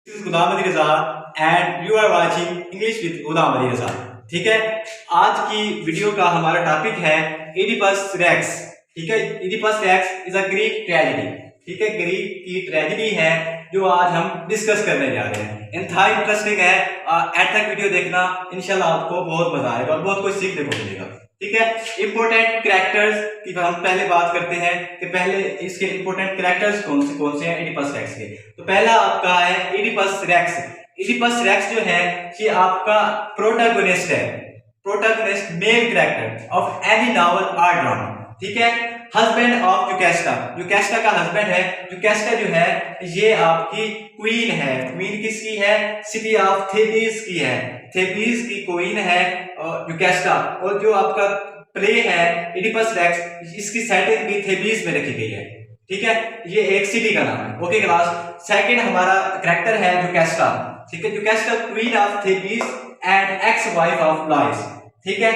This is Ghulam Ali Raza and you are watching English with Ghulam Ali Raza। ठीक है, आज की video का हमारा टॉपिक है इडिपस रेक्स। ठीक है, Oedipus Rex is a Greek tragedy. ठीक है, ग्रीक की ट्रेजेडी है जो आज हम डिस्कस करने जा रहे हैं। इंतहा इंटरेस्टिंग है, एंड तक वीडियो देखना, इंशाल्लाह आपको बहुत मजा आएगा और बहुत कुछ सीखने को मिलेगा। ठीक है, इंपोर्टेंट कैरेक्टर्स की हम पहले बात करते हैं कि पहले इसके इंपोर्टेंट कैरेक्टर्स कौन से हैं इडिपस रेक्स के। तो पहला आपका है इडिपस रेक्स। इडिपस रेक्स जो है ये आपका प्रोटैगनिस्ट है, protagonist male character of any novel और ड्रामा। ठीक है, हस्बैंड ऑफ यूकेस्टा, यूकेस्टा का हस्बैंड है। यूकेस्टा जो है ये आपकी क्वीन है। क्वीन किसकी है? सिटी ऑफ थेबीज की है। थेबीज की क्वीन है यूकेस्टा। और जो आपका प्ले है इडिपस रेक्स, इसकी सेटिंग भी थेबीज में रखी गई है। ठीक है, ये एक सिटी का नाम है। ओके क्लास, सेकंड हमारा कैरेक्टर है यूकेस्टा। ठीक है, Jocasta queen of Thebes and ex wife of Laius. ठीक है,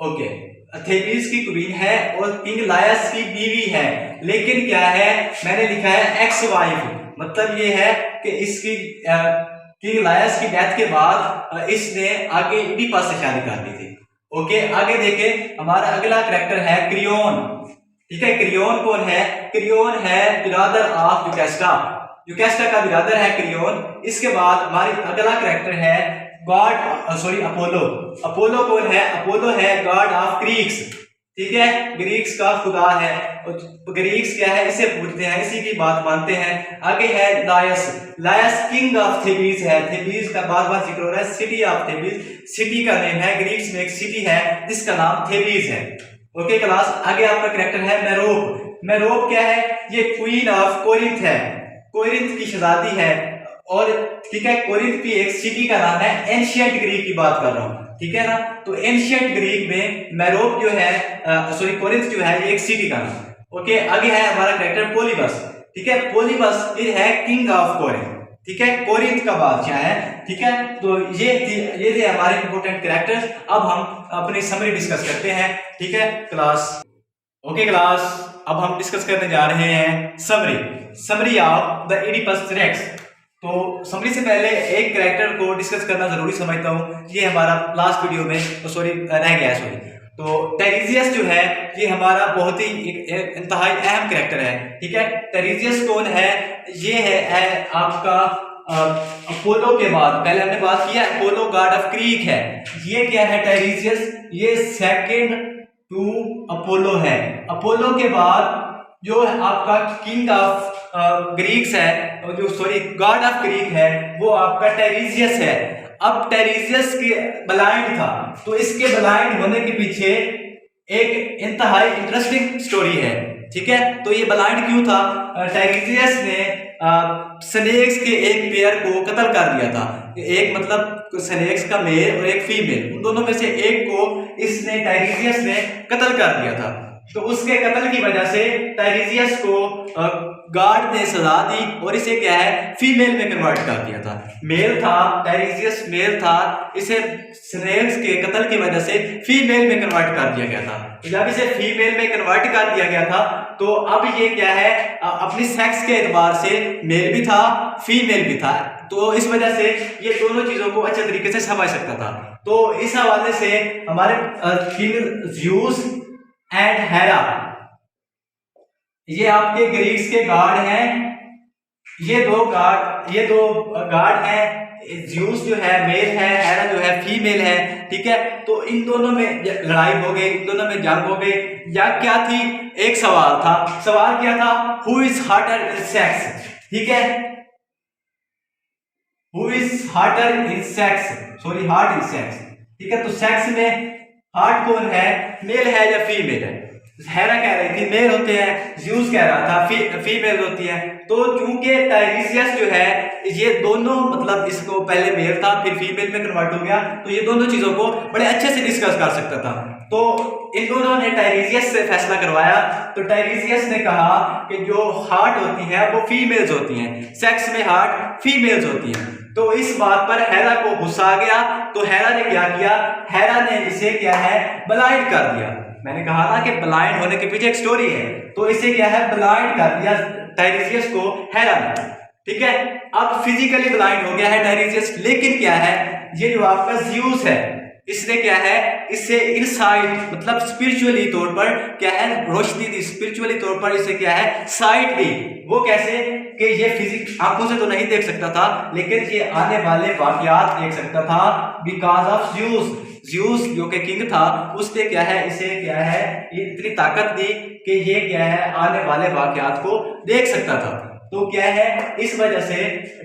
ओके, थेबीज की क्वीन है और किंग लायस की बीवी है। लेकिन क्या है, मैंने लिखा है एक्स वाइफ, मतलब ये है कि इसकी किंग लायस की डेथ के बाद इसने आगे इडिपस से शादी कर दी थी। ओके, आगे देखें, हमारा अगला कैरेक्टर है क्रियोन। ठीक है, क्रियोन कौन है? क्रियोन है बिरादर ऑफ यूकेस्टा। यूकेस्टा का बिरादर है क्रियोन। इसके बाद हमारी अगला कैरेक्टर है अपोलो। अपोलो कौन है? अपोलो है गॉड ऑफ ग्रीक्स। ठीक है, ग्रीक्स का खुदा है। ग्रीक्स क्या है, इसे पूछते हैं, इसी की बात मानते हैं। आगे है लायस। लायस किंग ऑफ थेबीज है। थेबीज का बार बार जिक्र हो रहा है। सिटी ऑफ थेबीज, सिटी का नेम है। ग्रीक्स में एक सिटी है जिसका नाम थेबीज है। ओके क्लास, आगे आपका कैरेक्टर है मेरोप। मेरोप क्या है? ये क्वीन ऑफ कोरिंथ है। कोरिंथ की शहजादी है। और ठीक है, कोरिंथ की एक सिटी का नाम है। एंशिएंट ग्रीक की बात कर रहा हूं, ठीक है ना। तो एंशिएंट ग्रीक में मेरोप जो है कोरिंथ जो है ये एक सिटी का नाम। ओके, आगे है हमारा कैरेक्टर पोलिबस। ठीक है, पोलिबस ये है किंग ऑफ कोरिंथ। ठीक है, कोरिंथ का बादशाह है। ठीक है, तो ये थे हमारे इंपोर्टेंट कैरेक्टर्स। अब हम अपनी समरी डिस्कस करते हैं। ठीक है क्लास, ओके क्लास, अब हम डिस्कस करने जा रहे हैं summary of the Oedipus Rex. तो समरी से पहले एक कैरेक्टर को डिस्कस करना जरूरी समझता हूं। ये हमारा लास्ट वीडियो में रह गया है। तो टेरिजियस जो है ये हमारा बहुत ही इंतहाई अहम कैरेक्टर है। ठीक है, टेरिजियस कौन है? ये है आपका अपोलो के बाद, पहले हमने बात किया अपोलो गॉड ऑफ ग्रीक है। ये क्या है टेरिजियस? ये सेकंड टू अपोलो है। अपोलो के बाद जो आपका किंग ऑफ ग्रीक्स है, जो गॉड ऑफ ग्रीक है, वो आपका टेरिजियस है। अब टेरिजियस के ब्लाइंड था, तो इसके ब्लाइंड होने के पीछे एक इंतहाई इंटरेस्टिंग स्टोरी है। ठीक है, तो ये ब्लाइंड क्यों था? टेरिजियस ने स्नेक्स के एक पेयर को कत्ल कर दिया था। एक मतलब स्नेक्स का मेल और एक फीमेल, उन दोनों में से एक को इसने टेरिजियस ने कत्ल कर दिया था। तो उसके कत्ल की वजह से टेरिजियस को गार्ड ने सजा दी और इसे क्या है, फीमेल में कन्वर्ट कर दिया था। मेल था, टेरिजियस मेल था, इसे स्नेक्स के कत्ल की वजह से फीमेल में कन्वर्ट कर दिया गया था। जब इसे फीमेल में कन्वर्ट कर दिया गया था, तो अब ये क्या है, अपनी सेक्स के एतबार से मेल भी था, फीमेल भी था। तो इस वजह से ये दोनों चीजों को अच्छे तरीके से समझ सकता था। तो इस हवाले से हमारे किंग ज़्यूस एंड हेरा, ये आपके ग्रीक्स के गॉड हैं। ये दो गॉड हैं। ज़्यूस जो है मेल है, हेरा जो है फीमेल है। ठीक है, तो इन दोनों में लड़ाई हो गई, इन दोनों में जंग हो गई। या क्या थी, एक सवाल था। सवाल क्या था? Who is hotter in sex. ठीक है, who is hotter in sex, hot in sex. ठीक है, तो सेक्स में हार्ट कौन है, मेल है या फीमेल है? हेरा कह रही थी मेल होते हैं, ज़्यूस कह रहा था फीमेल होती है। तो चूंकि टाइरिसियस जो है ये दोनों, मतलब इसको पहले मेल था फिर फीमेल में कन्वर्ट हो गया, तो ये दोनों चीजों को बड़े अच्छे से डिस्कस कर सकता था। तो इन दोनों ने टाइरिसियस से फैसला करवाया। तो टाइरिसियस ने कहा कि जो हार्ट होती है वो फीमेल्स होती हैं, सेक्स में हार्ट फीमेल्स होती हैं। तो इस बात पर हेरा को गुस्सा आ गया। तो हेरा ने क्या किया, हेरा ने इसे क्या है, ब्लाइंड कर दिया। मैंने कहा ना कि ब्लाइंड होने के पीछे एक स्टोरी है। तो इसे क्या है, ब्लाइंड कर दिया टाइरिसियस को हेरा ने। ठीक है, अब फिजिकली ब्लाइंड हो गया है टाइरीजियस, लेकिन क्या है, ये जो आपका ज़्यूस है, इसने क्या है, इससे इनसाइट मतलब स्पिरिचुअली तौर पर क्या है, रोशनी दी, स्पिरिचुअली तौर पर इसे क्या है, साइट दी। वो कैसे कि ये फिजिक आंखों से तो नहीं देख सकता था, लेकिन ये आने वाले वाकयात देख सकता था, बिकॉज ऑफ ज़्यूस। ज़्यूस जो कि किंग था, उसने क्या है, इसे क्या है, ये इतनी ताकत दी कि ये क्या है, आने वाले वाकयात को देख सकता था। तो क्या है, इस वजह से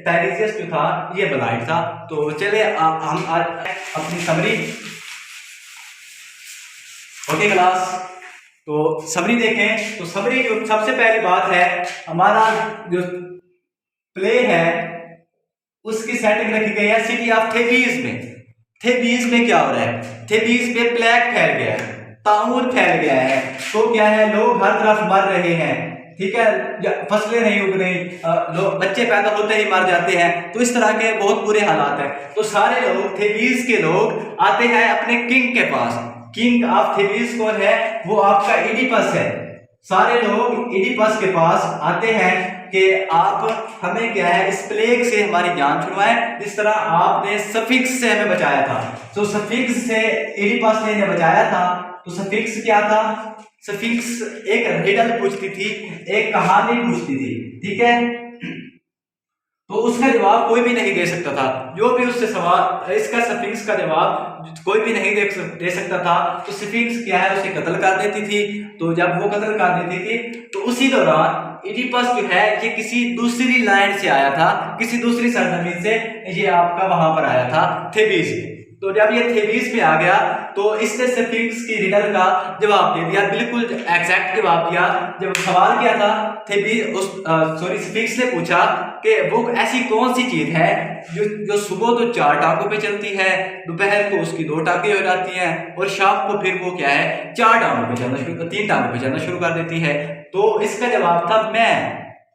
टाइरीजियस जो था ये ब्लाइंड था। तो चले हम आज अपनी समरी, ओके क्लास, तो समरी देखें। तो समरी जो सबसे पहली बात है, हमारा जो प्ले है उसकी सेटिंग रखी गई है सिटी ऑफ थेबीज में। थेबीज में क्या हो रहा है, थेबीज में प्लेग फैल गया है, ताउन फैल गया है। तो क्या है, लोग हर तरफ मर रहे हैं, ठीक है, फसलें नहीं उग रही, लोग बच्चे पैदा होते ही मर जाते हैं। तो इस तरह के बहुत बुरे हालात हैं। तो सारे लोग, थेबीज के लोग आते हैं अपने किंग के पास। किंग ऑफ थेबीज कौन है, वो आपका इडिपस है। सारे लोग इडिपस के पास आते हैं कि आप हमें क्या है, इस प्लेग से हमारी जान छुड़वाएं, जिस तरह आपने सफिक्स से हमें बचाया था। तो सफिक्स से इडिपस ने हमें बचाया था। तो सफिक्स क्या था, सफिक्स एक रिडल पूछती थी, एक कहानी पूछती थी, ठीक है। तो उसका जवाब कोई भी नहीं दे सकता था, जो भी उससे सवाल, इसका सफिक्स का जवाब कोई भी नहीं दे सकता था। तो सफिक्स क्या है, उसे कत्ल कर देती थी। तो जब वो कत्ल कर देती थी, तो उसी दौरान इडिपस जो है, ये किसी दूसरी लैंड से आया था, किसी दूसरी सरजमीन से ये आपका वहां पर आया था, थेबीज। तो जब ये थेबीज पे आ गया, तो इसने सफिक्स की रिडल का जवाब दे दिया, बिल्कुल एग्जैक्ट जवाब दिया। जब सवाल किया था सफिक्स ने पूछा कि वो ऐसी कौन सी चीज है जो सुबह तो 4 टांगों पे चलती है, दोपहर को उसकी 2 टांगें हो जाती हैं, और शाम को फिर वो क्या है, 3 टांगों पे चलना शुरू कर देती है। तो इसका जवाब था मैं,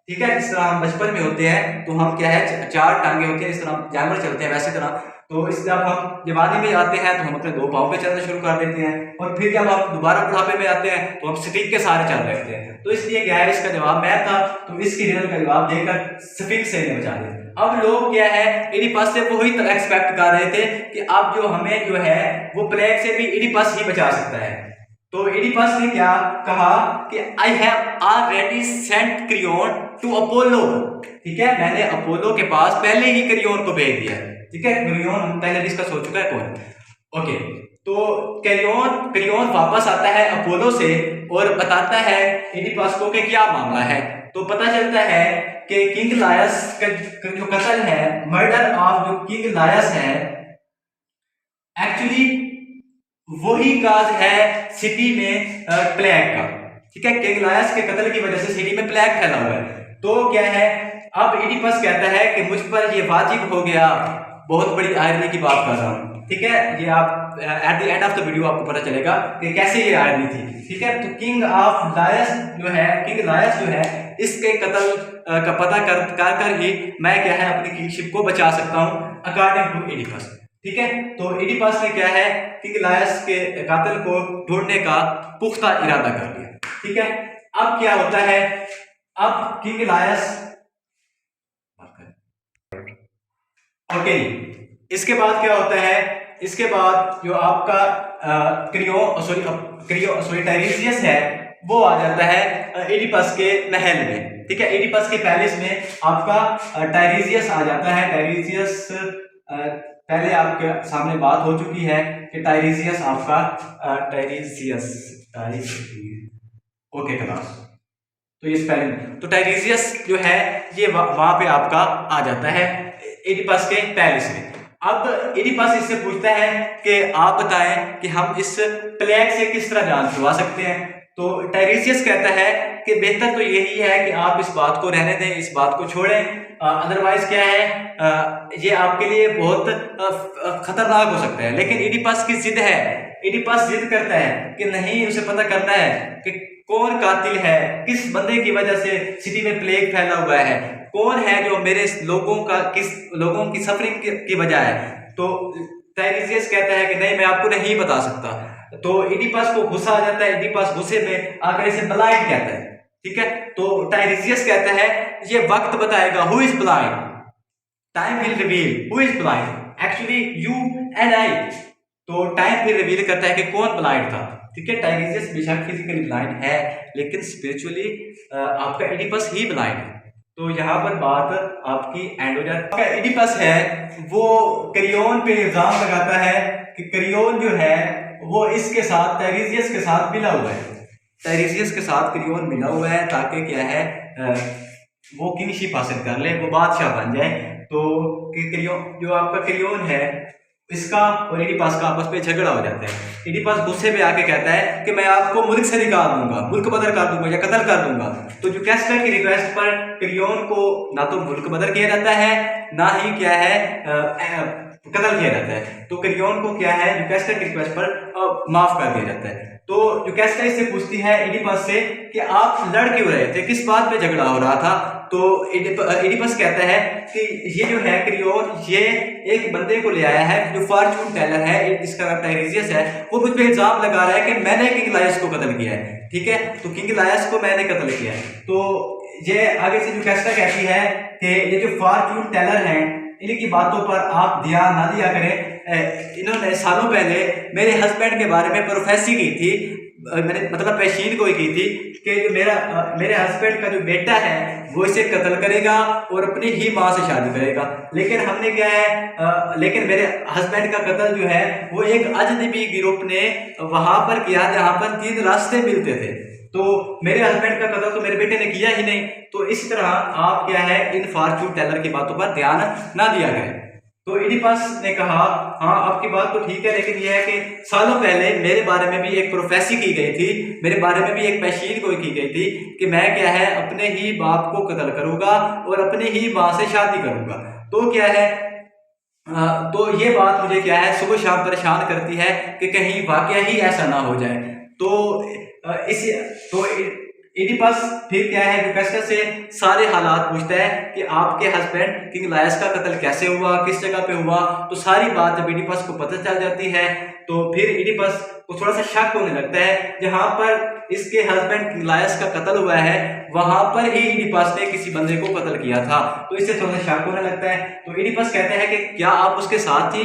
ठीक है। जिस तरह हम बचपन में होते हैं तो हम क्या है, 4 टांगे होते हैं, इस तरह जानवर चलते हैं, वैसी तरह। तो इस जब हम जवानी में आते हैं तो हम अपने 2 पाँव पे चलना शुरू कर देते हैं, और फिर जब हम दोबारा बुढ़ापे में आते हैं तो हम स्टिक के सहारे चल रहे होते हैं। तो इसलिए क्या है, इसका जवाब मैं था। तो इसकी रिडल का जवाब देकर सफिक्स से बचा दिया। अब लोग क्या है, इडिपस से वही एक्सपेक्ट कर रहे थे कि अब जो हमें जो है वो प्लेग से भी इडिपस ही बचा सकता है। तो इडिपस ने क्या कहा कि I have already sent Creon to Apollo, ठीक है, मैंने अपोलो के पास पहले ही क्रियोन को भेज दिया, ठीक है। क्रियोन हम पहले डिस्कस हो चुका है कौन, ओके। तो क्रियोन वापस आता है अपोलो से और बताता है इडिपस को कि क्या मामला है। तो पता चलता है कि किंग लायस का जो कत्ल है, मर्डर ऑफ जो किंग लायस है, एक्चुअली वही काज है सिटी में प्लेग का, ठीक है। किंग लायस के कत्ल की वजह से सिटी में प्लेग फैला हुआ है। तो क्या है, अब इडिपस कहता है कि मुझ पर ये वाजिब हो गया, बहुत बड़ी आयरनी की बात कर रहा हूं, ठीक है। ये आप at the end of the video आपको पता चलेगा कि कैसे ये आयरनी थी, ठीक है। तो किंग ऑफ लायस जो है, किंग लायस जो है, इसके कत्ल का पता कर ही मैं क्या है, अपनी किंगशिप को बचा सकता हूं, अकॉर्डिंग टू इडिपस, ठीक है। तो इडिपस ने क्या है, किंग लायस के कातिल को ढूंढने का पुख्ता इरादा कर लिया, ठीक है। अब क्या होता है, अब किंग लायस, ओके, इसके बाद क्या होता है, इसके बाद जो आपका टाइरीजियस है, वो आ जाता है इडिपस के महल में, ठीक है। इडिपस के पैलेस में आपका टाइरीजियस आ जाता है। टाइरीजियस पहले आपके सामने बात हो चुकी है कि टाइरीजियस आपका ओके क्लास। तो इस पहले तो टाइरीजियस जो है ये वहां पे आपका आ जाता है इडिपस के पैलेस में। अब इडिपस इससे पूछता है कि आप बताएं कि हम इस प्लेग से किस तरह जान छुड़वा सकते हैं। तो टाइरीजियस कहता है कि बेहतर तो यही है कि आप इस बात को रहने दें, इस बात को छोड़ें, अदरवाइज क्या है, ये आपके लिए बहुत खतरनाक हो सकता है। लेकिन इडिपस की जिद है, इडिपस जिद करता है कि नहीं, उसे पता करना है कि कौन कातिल है, किस बंदे की वजह से सिटी में प्लेग फैला हुआ है, कौन है जो मेरे किस लोगों की सफरिंग की वजह है। तो टाइरीजियस कहता है कि नहीं, मैं आपको नहीं बता सकता। तो इडिपस को गुस्सा आ जाता है, इडिपस गुस्से में आकर इसे ब्लाइंड कहता है, ठीक है। तो टाइरीजियस कहता है ये वक्त बताएगा who is blind, time will reveal who is blind, actually you and I. तो टाइम फिर रिवील करता है कि कौन ब्लाइंड था। ठीक है, टाइग्रियस बेशक फिजिकली ब्लाइंड है लेकिन स्पिरिचुअली आपका एडिपस ही ब्लाइंड है। तो यहाँ पर बात आपकी एंड हो जाती है। आपका एडिपस है वो क्रियोन पे इल्जाम लगाता है कि क्रियोन जो है वो इसके साथ टाइग्रियस के साथ मिला हुआ है, टाइग्रियस के साथ क्रियोन मिला हुआ है ताकि क्या है वो किंगशिप हासिल कर ले, वो बादशाह बन जाए। तो क्रियोन जो आपका क्रियोन है इसका और एडिपस का आपस में झगड़ा हो जाता है। एडिपस गुस्से में आके कहता है कि मैं आपको मुल्क से निकाल दूंगा, मुल्क बदर कर दूंगा या कत्ल कर दूंगा। तो यूकेस्टर की रिक्वेस्ट पर क्रियोन को ना तो मुल्क बदर किया जाता है ना ही क्या है कत्ल किया जाता है। तो क्रियोन को क्या है यूकेस्टर की रिक्वेस्ट पर माफ कर दिया जाता है। तो यूकेस्टर इससे पूछती है एडिपस से कि आप लड़ क्यों रहे थे, किस बात पे झगड़ा हो रहा था। तो एडिपस कहता है कि ये जो है क्रियोन ये एक बंदे को ले आया है जो फॉर्चून टेलर है, जिसका नाम टाइग्रियस है, वो मुझ पे इल्जाम लगा रहा है कि मैंने किंग लायस को कत्ल किया है। ठीक है, तो किंग लायस को मैंने कत्ल किया है। तो ये आगे से यूकेस्टर कहती है कि ये जो फॉर्चून टेलर हैं इनकी बातों पर आप ध्यान ना दिया करें। इन्होंने सालों पहले मेरे हस्बैंड के बारे में प्रोफेसी की थी, मैंने मतलब पेशीन को की थी कि जो मेरे हस्बैंड का जो बेटा है वो इसे कत्ल करेगा और अपनी ही माँ से शादी करेगा। लेकिन हमने क्या है लेकिन मेरे हस्बैंड का कत्ल जो है वो एक अजनबी ग्रुप ने वहां पर किया जहां पर 3 रास्ते मिलते थे। तो मेरे हस्बैंड का कत्ल तो मेरे बेटे ने किया ही नहीं। तो इस तरह आप क्या है इन फॉर्चून टेलर की बातों पर ध्यान ना दिया करें। तो एडिपस ने कहा हाँ आपकी बात तो ठीक है, लेकिन यह है कि सालों पहले मेरे बारे में भी एक प्रोफेसी की गई थी, मेरे बारे में भी एक पेशीन को की गई थी कि मैं क्या है अपने ही बाप को कत्ल करूंगा और अपनी ही माँ से शादी करूंगा। तो क्या है तो ये बात मुझे क्या है सुबह शाम परेशान करती है कि कहीं वाकया ही ऐसा ना हो जाए। तो इस तो एडिपस फिर क्या है यूकेस्टर से सारे हालात पूछता है कि आपके हस्बैंड किंग लायस का कत्ल कैसे हुआ, किस जगह पे हुआ। तो सारी बात जब एडिपस को पता चल जाती है तो फिर एडिपस को थोड़ा सा शक होने लगता है, जहां पर इसके हस्बैंड किंग लायस का कत्ल हुआ है वहां पर ही एडिपस ने किसी बंदे को कत्ल किया था। तो इससे थोड़ा सा शक होने लगता है। तो एडिपस कहते हैं कि क्या आप उसके साथ ही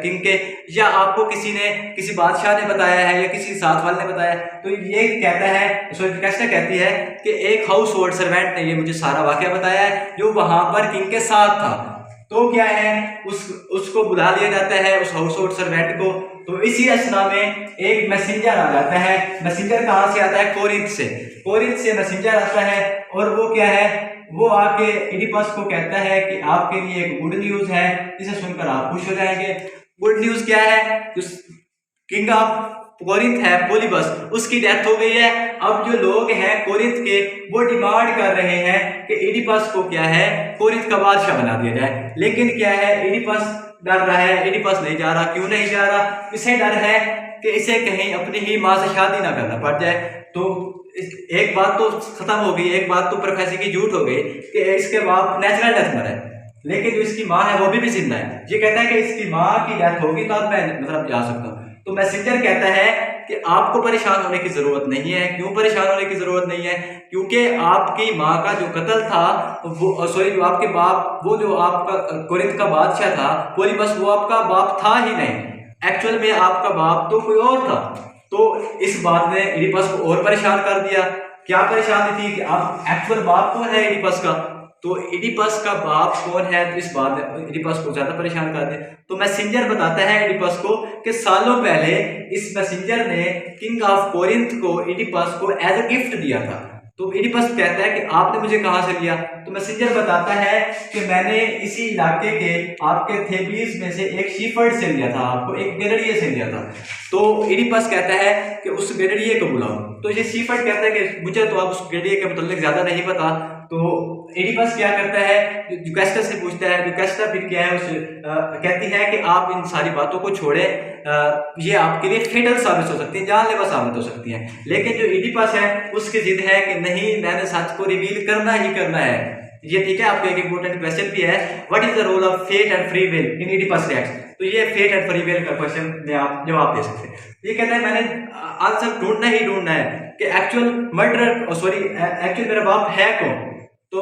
किंग के, या आपको किसी बादशाह ने बताया है या किसी साथ वाले ने बताया। तो ये कहता है यूकेस्टर कहती है कि एक हाउस होल्ड सर्वेंट ने ये मुझे सारा वाकया बताया है जो वहां पर किंग के साथ था। तो क्या है उसको बुला लिया जाता है उस हाउस होल्ड सर्वेंट को। तो इसी अवस्था में एक मैसेंजर आ जाता है। मैसेंजर कहाँ से आता है, कोरिंथ से। कोरिंथ से मैसेंजर आता है और वो क्या है वो आके एडिपस को कहता है कि आपके लिए एक गुड न्यूज है, जिसे सुनकर आप खुश हो जाएंगे। गुड न्यूज क्या है, किंग ऑफ कोरिंथ है पोलिबस, उसकी डेथ हो गई है। अब जो लोग हैं कोरिंथ के वो डिमांड कर रहे हैं कि एडिपस को क्या है कोरिंथ का बादशाह बना दिया जाए। लेकिन क्या है एडिपस डर रहा है, एडिपस नहीं जा रहा। क्यों नहीं जा रहा, इसे डर है कि इसे कहीं अपनी ही माँ से शादी ना करना पड़ जाए। तो एक बात तो खत्म हो गई, एक बात तो प्रोफेसी की झूठ हो गई कि इसके बाप नेचुरल डेथ मरा है, लेकिन जो इसकी माँ है वो भी जिंदा है। ये कहता है कि इसकी माँ की डेथ होगी तो अब मैं मतलब जा सकता हूँ। तो मैसेंजर कहता है कि आपको परेशान होने की जरूरत नहीं है। क्यों परेशान होने की जरूरत नहीं है, क्योंकि आपकी माँ का जो कत्ल था वो जो आपके बाप वो जो आपका कोरिंथ का बादशाह था पोलिबस वो आपका बाप था ही नहीं। एक्चुअल में आपका बाप तो कोई और था। तो इस बात ने एडिपस को और परेशान कर दिया। क्या परेशानी थी कि आप एक्चुअल बाप कौन है एडिपस का, तो एडिपस का बाप कौन है। तो इस बात ने एडिपस को ज्यादा परेशान कर दिया। तो मैसेंजर बताता है एडिपस को कि सालों पहले इस मैसेंजर ने किंग ऑफ कोरिंथ को एडिपस को एज अ गिफ्ट दिया था। तो एडिपस कहता है कि आपने मुझे कहां से लिया। तो मैसेंजर बताता है कि मैंने इसी इलाके के आपके थेबीज में से एक शीफर्ड से लिया था, आपको एक गैलरिये से लिया था। तो एडिपस कहता है कि उस गैलरिये को बुलाओ। तो ये शीफर्ड कहता है कि मुझे तो अब उस गैलरिये के मतलब ज्यादा नहीं पता। तो एडिपस क्या करता है यूकेस्टर से पूछता है। यूकेस्टर फिर क्या है कहती है कि आप इन सारी बातों को छोड़े, ये आपके लिए फेटल साबित हो सकती है, जानलेवा साबित हो सकती है। लेकिन जो एडिपस है उसकी जिद है कि नहीं मैंने सच को रिवील करना ही करना है। ये ठीक है, आपका एक इंपॉर्टेंट क्वेश्चन भी है, what is the role of fate and free will in Oedipus Rex. तो ये फेट एंड फ्री विल का क्वेश्चन में आप जवाब दे सकते हैं। ये कहता है मैंने आंसर ढूंढना ही ढूंढना है कि एक्चुअल मर्डर एक्चुअल मेरा बाप है कौन। तो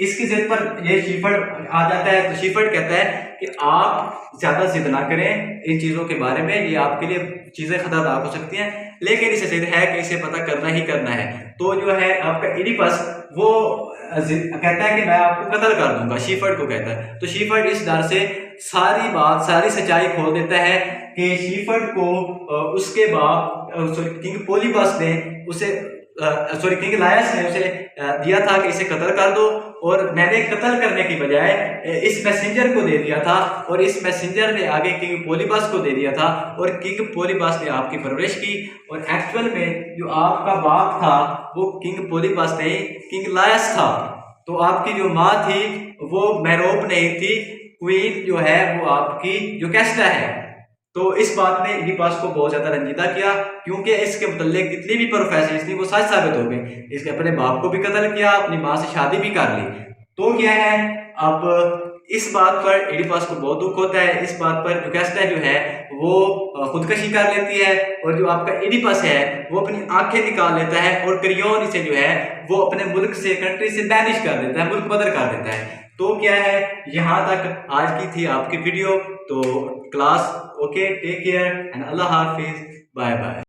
इसकी जिद पर ये शीफर्ड आ जाता है। तो शीफर्ड कहता है कि आप ज्यादा जिद ना करें इन चीजों के बारे में, ये आपके लिए चीजें खतरनाक हो सकती हैं, लेकिन इसे जिद है कि इसे पता करना ही करना है। तो जो है आपका इडिपस वो कहता है कि मैं आपको कत्ल कर दूंगा, शीफर्ड को कहता है। तो शीफर्ड इस डर से सारी बात, सारी सच्चाई खोल देता है कि शीफर्ड को उसके बाप किंग पोलीबस ने उसे किंग लायस ने उसे दिया था कि इसे कत्ल कर दो, और मैंने कत्ल करने की बजाय इस मैसेंजर को दे दिया था, और इस मैसेंजर ने आगे किंग पोलीबस को दे दिया था, और किंग पोलीबस ने आपकी परवरिश की। और एक्चुअल में जो आपका बाप था वो किंग पोलीबस नहीं, किंग लायस था। तो आपकी जो माँ थी वो मेरोप नहीं थी, क्वीन जो है वो आपकी जो कैस्टा है। तो इस बात ने इडिपस को बहुत ज्यादा रंजीदा किया, क्योंकि इसके मुतल्लिक जितनी भी प्रोफेशंस थी वो सच साबित हो गई। इसके अपने बाप को भी कत्ल किया, अपनी माँ से शादी भी कर ली। तो क्या है, अब इस बात पर इडिपस को बहुत दुख होता है। इस बात पर जो कैस्टा जो है वो खुदकशी कर लेती है, और जो आपका इडिपस है वो अपनी आंखें निकाल लेता है, और क्रियोन इसे जो है वो अपने मुल्क से, कंट्री से बैनिश कर देता है, मुल्क बदर कर देता है। तो क्या है, यहाँ तक आज की थी आपकी वीडियो। तो class okay, take care and अल्लाह हाफिज, बाय बाय।